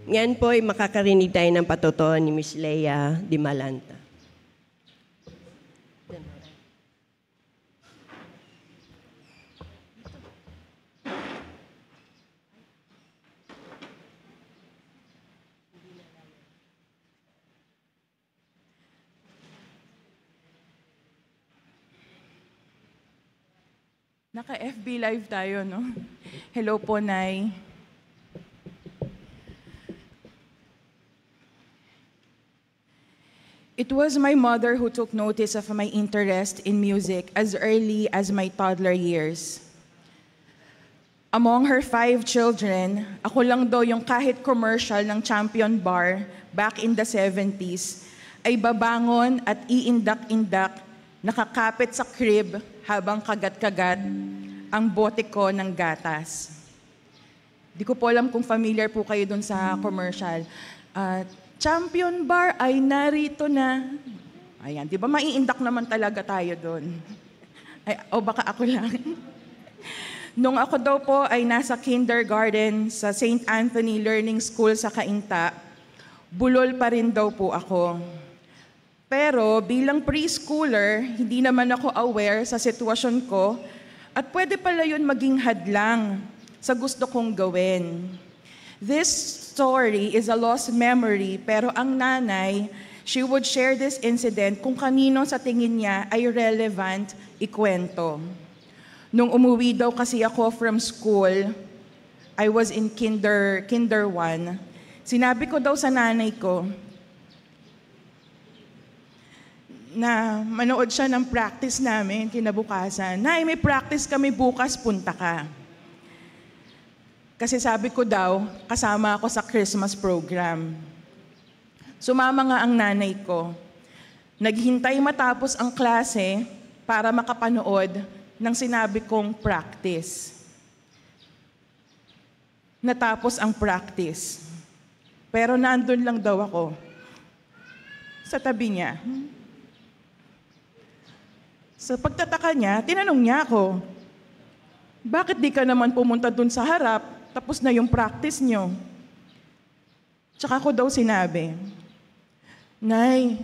Ngayon po ay makakarinig tayo ng patotoo ni Miss Leia Di Malanta. Naka-FB Live tayo, no? Hello po, Nay. It was my mother who took notice of my interest in music as early as my toddler years. Among her 5 children, ako lang daw yung kahit commercial ng Champion Bar back in the 70s ay babangon at iindak-indak, nakakapit sa crib habang kagat-kagat ang bote ko ng gatas. Di ko po alam kung familiar po kayo dun sa commercial. Champion Bar ay narito na. Ayan, di ba maiindak naman talaga tayo dun? O baka ako lang. Nung ako daw po ay nasa kindergarten sa St. Anthony Learning School sa Cainta, bulol pa rin daw po ako. Pero bilang preschooler, hindi naman ako aware sa sitwasyon ko at pwede pala yun maging hadlang sa gusto kong gawin. This story is a lost memory, pero ang nanay, she would share this incident kung kanino sa tingin niya ay relevant ikwento. Nung umuwi daw kasi ako from school, I was in kinder 1, sinabi ko daw sa nanay ko, na manood siya ng practice namin kinabukasan. Nay, may practice kami bukas, punta ka. Kasi sabi ko daw, kasama ako sa Christmas program. Sumama nga ang nanay ko. Naghintay matapos ang klase para makapanood ng sinabi kong practice. Natapos ang practice. Pero nandun lang daw ako. Sa tabi niya. Sa pagtataka niya, tinanong niya ako, bakit di ka naman pumunta dun sa harap, tapos na yung practice niyo? Tsaka ko daw sinabi, Nay,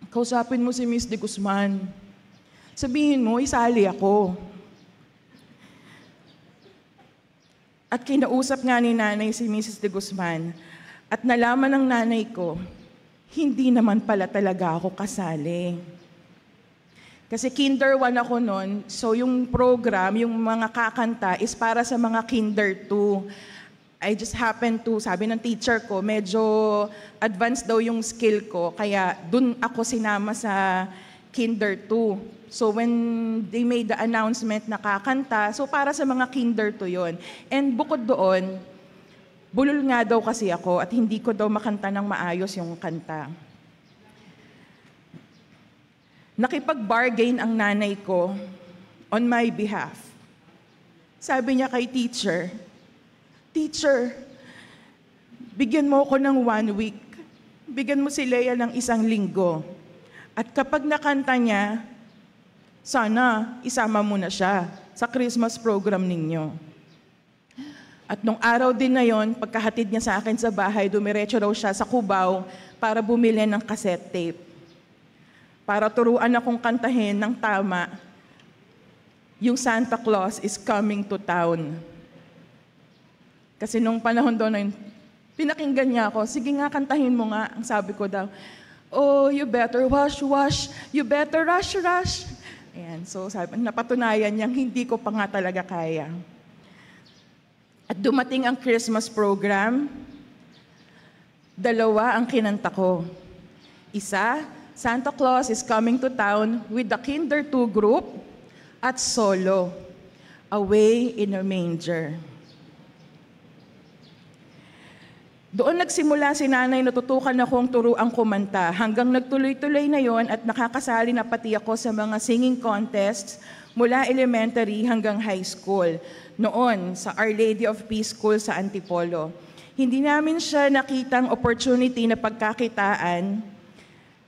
kausapin mo si Miss De Guzman. Sabihin mo, isali ako. At kinausap nga ni nanay si Mrs. De Guzman, at nalaman ng nanay ko, hindi naman pala talaga ako kasali. Kasi kinder 1 ako noon, so yung program, yung mga kakanta is para sa mga kinder 2. I just happened to, sabi ng teacher ko, medyo advanced daw yung skill ko, kaya dun ako sinama sa kinder 2. So when they made the announcement na kakanta, so para sa mga kinder 2 yon. And bukod doon, bulol nga daw kasi ako at hindi ko daw makanta ng maayos yung kanta. Nakipag-bargain ang nanay ko on my behalf. Sabi niya kay teacher, Teacher, bigyan mo ako ng 1 week. Bigyan mo si Leia ng 1 linggo. At kapag nakanta niya, sana isama mo na siya sa Christmas program ninyo. At nung araw din na yon, pagkahatid niya sa akin sa bahay, dumiretso raw siya sa Cubao para bumili ng cassette tape. Para turuan akong kantahin ng tama, yung Santa Claus is coming to town. Kasi nung panahon doon na yun, pinakinggan niya ako, sige nga, kantahin mo nga. Ang sabi ko daw, oh, you better wash, wash, you better rush, rush. Ayan, so sabi, napatunayan niyang hindi ko pa nga talaga kaya. At dumating ang Christmas program, 2 ang kinanta ko. Isa, Santa Claus is coming to town with the Kinder 2 group at solo, Away in a Manger. Doon nagsimula si nanay, natutukan akong turuang kumanta hanggang nagtuloy-tuloy na yon at nakakasali na pati ako sa mga singing contests mula elementary hanggang high school. Noon sa Our Lady of Peace School sa Antipolo. Hindi namin siya nakitang opportunity na pagkakitaan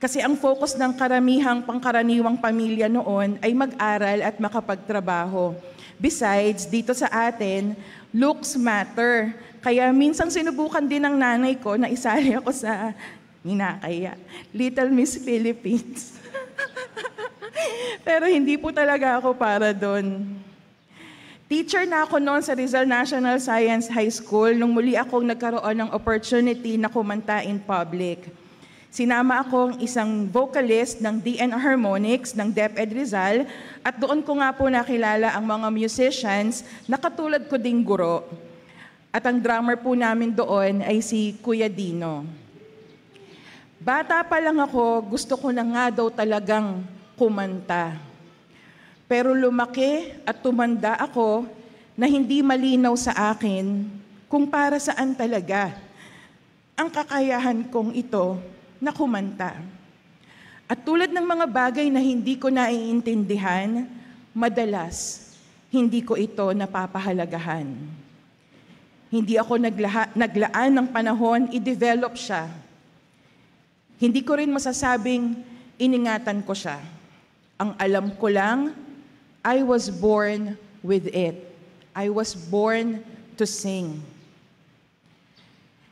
kasi ang focus ng karamihang pangkaraniwang pamilya noon ay mag-aral at makapagtrabaho. Besides, dito sa atin, looks matter. Kaya minsan sinubukan din ng nanay ko na isali ako sa hinakaya, Little Miss Philippines. Pero hindi po talaga ako para doon. Teacher na ako noon sa Rizal National Science High School nung muli akong nagkaroon ng opportunity na kumanta in public. Sinama akong isang vocalist ng DN Harmonics ng DepEd Rizal at doon ko nga po nakilala ang mga musicians na katulad ko ding guro. At ang drummer po namin doon ay si Kuya Dino. Bata pa lang ako, gusto ko na nga daw talagang kumanta. Pero lumaki at tumanda ako na hindi malinaw sa akin kung para saan talaga ang kakayahan kong ito na kumanta. At tulad ng mga bagay na hindi ko naiintindihan, madalas hindi ko ito napapahalagahan. Hindi ako naglaan ng panahon, i-develop siya. Hindi ko rin masasabing iningatan ko siya. Ang alam ko lang, I was born with it. I was born to sing.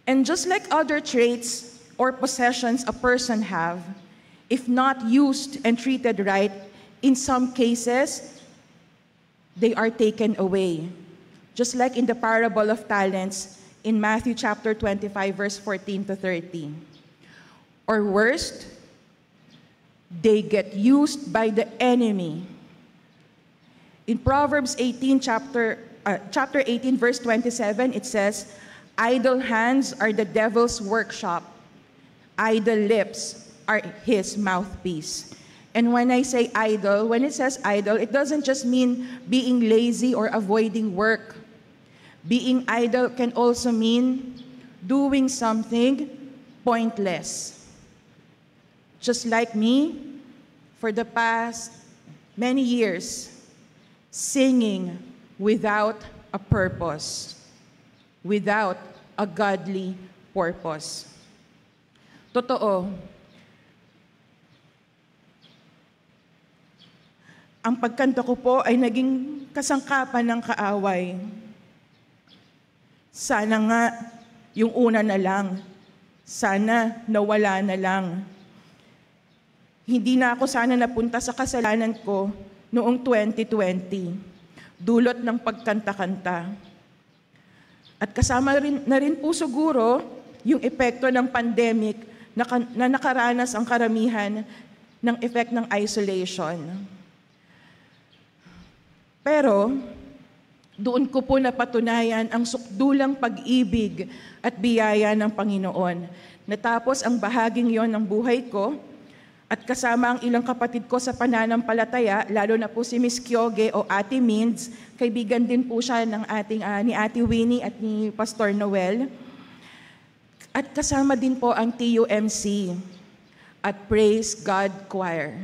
And just like other traits or possessions a person have, if not used and treated right, in some cases, they are taken away. Just like in the parable of talents in Matthew chapter 25, verse 14 to 30. Or worst, they get used by the enemy. In Proverbs 18, chapter 18, verse 27, it says, idle hands are the devil's workshop. Idle lips are his mouthpiece. And when I say idle, when it says idle, it doesn't just mean being lazy or avoiding work. Being idle can also mean doing something pointless. Just like me, for the past many years, singing without a purpose, without a godly purpose. Totoo, ang pagkanta ko po ay naging kasangkapan ng kaaway. Sana nga yung una na lang, sana nawala na lang. Hindi na ako sana napunta sa kasalanan ko noong 2020, dulot ng pagkanta-kanta. At kasama na rin po siguro yung epekto ng pandemic na nakaranas ang karamihan ng effect ng isolation. Pero doon ko po napatunayan ang sukdulang pag-ibig at biyaya ng Panginoon. Natapos ang bahaging yon ng buhay ko, at kasama ang ilang kapatid ko sa pananampalataya, lalo na po si Miss Kyoge o Ate Minds, kaibigan din po siya ng ni Ate Winnie at ni Pastor Noel. At kasama din po ang TUMC at Praise God Choir.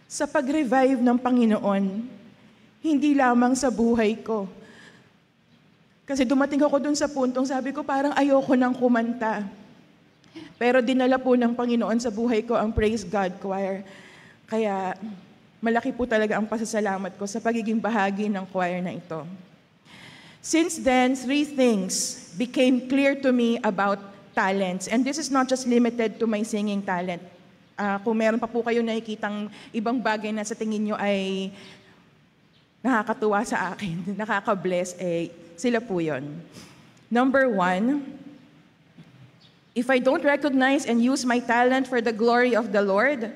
Sa pag-revive ng Panginoon, hindi lamang sa buhay ko. Kasi dumating ako dun sa puntong sabi ko parang ayoko nang kumanta. Pero dinala po ng Panginoon sa buhay ko ang Praise God Choir. Kaya malaki po talaga ang pasasalamat ko sa pagiging bahagi ng choir na ito. Since then, 3 things became clear to me about talents. And this is not just limited to my singing talent. Kung meron pa po kayo nakikitang ibang bagay na sa tingin nyo ay nakakatuwa sa akin, nakaka-bless, sila po yun. Number 1, if I don't recognize and use my talent for the glory of the Lord,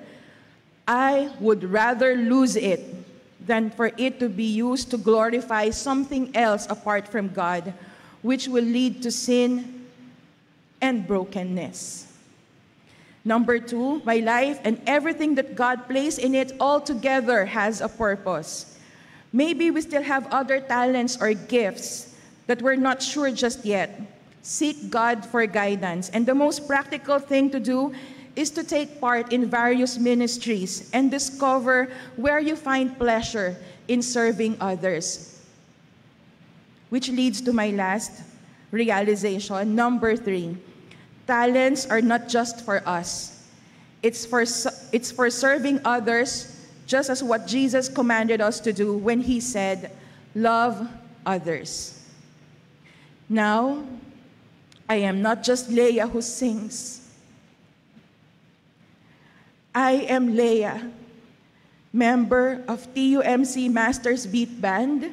I would rather lose it than for it to be used to glorify something else apart from God, which will lead to sin and brokenness. Number 2, my life and everything that God placed in it altogether has a purpose. Maybe we still have other talents or gifts that we're not sure just yet. Seek God for guidance. And the most practical thing to do is to take part in various ministries and discover where you find pleasure in serving others. Which leads to my last realization, number 3. Talents are not just for us. It's for serving others, just as what Jesus commanded us to do when He said, love others. Now, I am not just Leah who sings. I am Leah, member of TUMC Masters Beat Band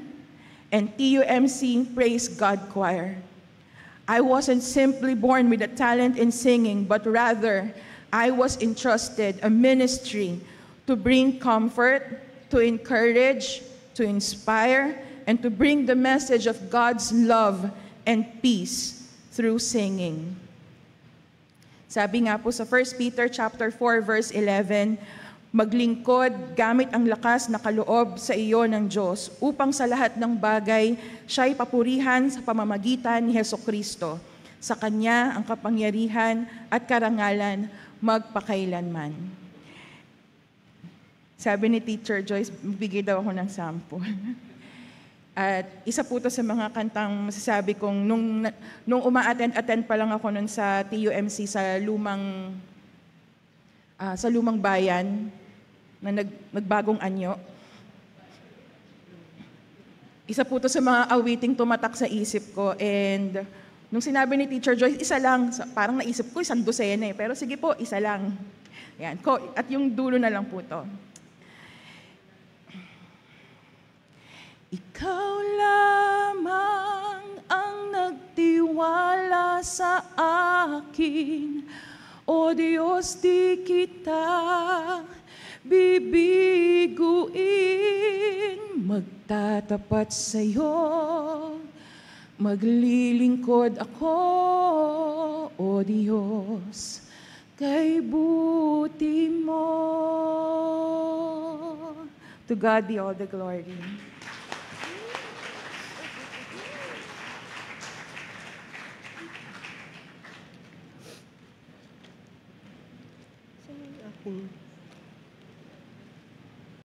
and TUMC Praise God Choir. I wasn't simply born with a talent in singing, but rather, I was entrusted a ministry to bring comfort, to encourage, to inspire, and to bring the message of God's love and peace through singing. Sabi nga po sa 1 Peter chapter 4 verse 11, maglingkod gamit ang lakas na kaloob sa iyo ng Diyos upang sa lahat ng bagay siya'y papurihan sa pamamagitan ni Hesukristo. Sa Kanya ang kapangyarihan at karangalan magpakailanman. Sabi ni Teacher Joyce, bigay daw ako ng sample. At isa po ito sa mga kantang masasabi kong nung uma-attend pa lang ako nun sa TUMC sa lumang bayan na nagbagong anyo. Isa po ito sa mga awiting tumatak sa isip ko, and nung sinabi ni Teacher Joyce, isa lang, parang naisip ko, isang dosena eh. Pero sige po, isa lang. Yan. At yung dulo na lang po to. Ikaw lamang ang nagtiwala sa akin, O Diyos, di kita bibiguin. Magtatapat sa'yo, maglilingkod ako, O Diyos, kay buti mo. To God be all the glory. Akin.